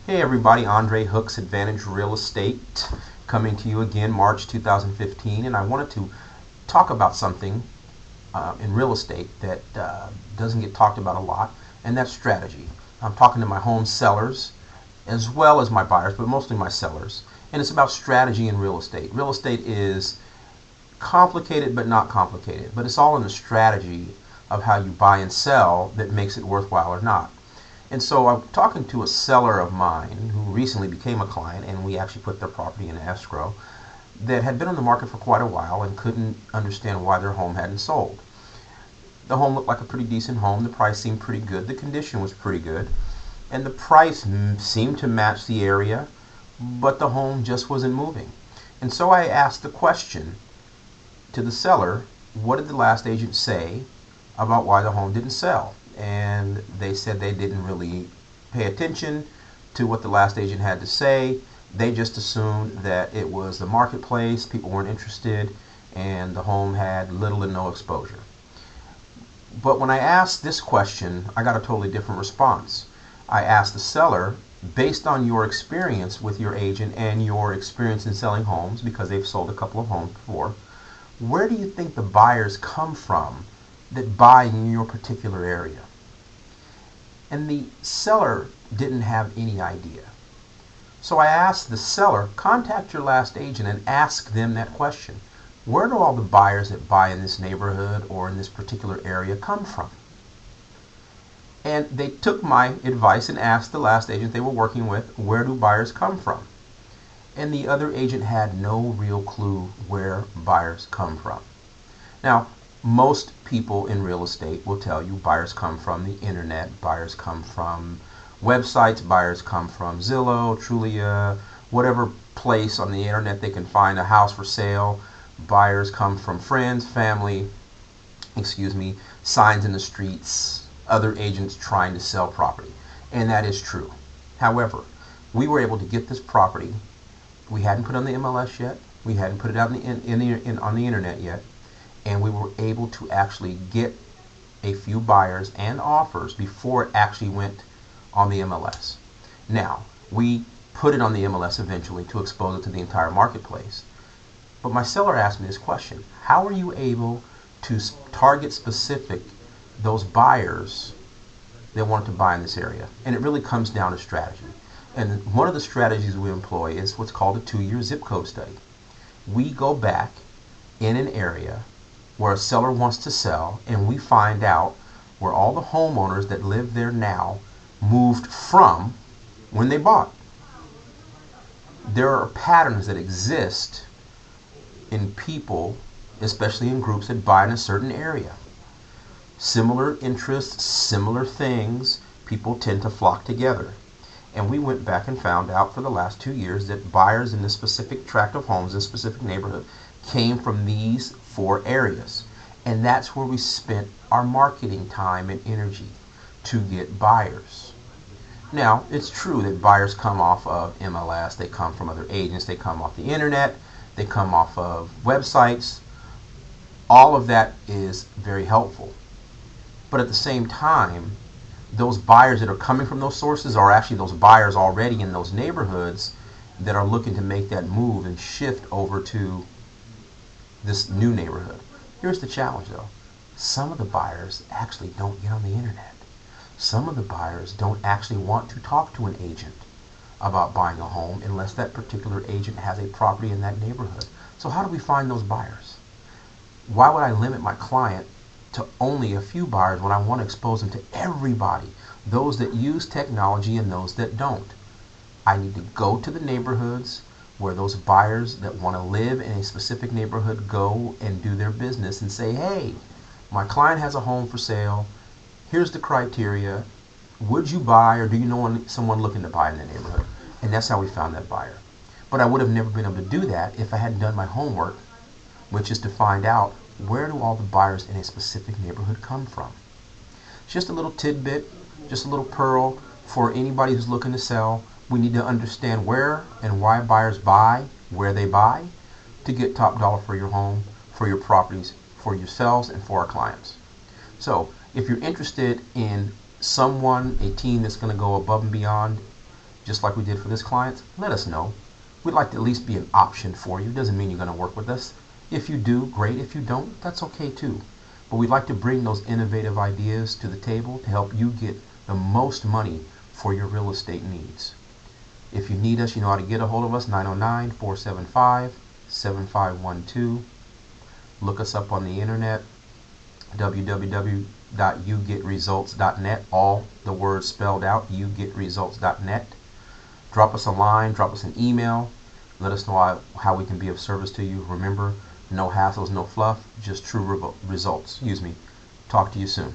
Hey everybody, Andre Hooks, Advantage Real Estate, coming to you again, March 2015, and I wanted to talk about something in real estate that doesn't get talked about a lot, and that's strategy. I'm talking to my home sellers as well as my buyers, but mostly my sellers, and it's about strategy in real estate. Real estate is complicated but not complicated, but it's all in the strategy of how you buy and sell that makes it worthwhile or not. And so I'm talking to a seller of mine who recently became a client, and we actually put their property in escrow, that had been on the market for quite a while and couldn't understand why their home hadn't sold. The home looked like a pretty decent home. The price seemed pretty good. The condition was pretty good. And the price seemed to match the area, but the home just wasn't moving. And so I asked the question to the seller, what did the last agent say about why the home didn't sell? And they said they didn't really pay attention to what the last agent had to say. They just assumed that it was the marketplace, people weren't interested, and the home had little to no exposure. But when I asked this question, I got a totally different response. I asked the seller, based on your experience with your agent and your experience in selling homes, because they've sold a couple of homes before, where do you think the buyers come from that buy in your particular area? And the seller didn't have any idea. So I asked the seller, contact your last agent and ask them that question. Where do all the buyers that buy in this neighborhood or in this particular area come from? And they took my advice and asked the last agent they were working with, where do buyers come from? And the other agent had no real clue where buyers come from. Now, most people in real estate will tell you buyers come from the internet, buyers come from websites, buyers come from Zillow, Trulia, whatever place on the internet they can find a house for sale. Buyers come from friends, family, signs in the streets, other agents trying to sell property. And that is true. However, we were able to get this property. We hadn't put it on the MLS yet. We hadn't put it out on the internet yet. And we were able to actually get a few buyers and offers before it actually went on the MLS. Now, we put it on the MLS eventually to expose it to the entire marketplace. But my seller asked me this question: how are you able to target specific those buyers that want to buy in this area? And it really comes down to strategy. And one of the strategies we employ is what's called a 2-year zip code study. We go back in an area where a seller wants to sell, and we find out where all the homeowners that live there now moved from when they bought. There are patterns that exist in people, especially in groups that buy in a certain area. Similar interests, similar things, people tend to flock together. And we went back and found out for the last 2 years that buyers in this specific tract of homes, this specific neighborhood, came from these 4 areas. And that's where we spent our marketing time and energy to get buyers. Now, it's true that buyers come off of MLS, they come from other agents, they come off the internet, they come off of websites. All of that is very helpful. But at the same time, those buyers that are coming from those sources are actually those buyers already in those neighborhoods that are looking to make that move and shift over to this new neighborhood. Here's the challenge though. Some of the buyers actually don't get on the internet. Some of the buyers don't actually want to talk to an agent about buying a home unless that particular agent has a property in that neighborhood. So how do we find those buyers? Why would I limit my client to only a few buyers when I want to expose them to everybody, those that use technology and those that don't? I need to go to the neighborhoods where those buyers that want to live in a specific neighborhood go and do their business and say, hey, my client has a home for sale. Here's the criteria. Would you buy, or do you know someone looking to buy in the neighborhood? And that's how we found that buyer. But I would have never been able to do that if I hadn't done my homework, which is to find out where do all the buyers in a specific neighborhood come from. Just a little tidbit, just a little pearl for anybody who's looking to sell. We need to understand where and why buyers buy, where they buy, to get top dollar for your home, for your properties, for yourselves, and for our clients. So if you're interested in someone, a team that's going to go above and beyond, just like we did for this client, let us know. We'd like to at least be an option for you. Doesn't mean you're going to work with us. If you do, great. If you don't, that's okay too. But we'd like to bring those innovative ideas to the table to help you get the most money for your real estate needs. If you need us, you know how to get a hold of us, 909-475-7512. Look us up on the internet, www.yougetresults.net, all the words spelled out, yougetresults.net. Drop us a line, drop us an email. Let us know how we can be of service to you. Remember, no hassles, no fluff, just true results. Talk to you soon.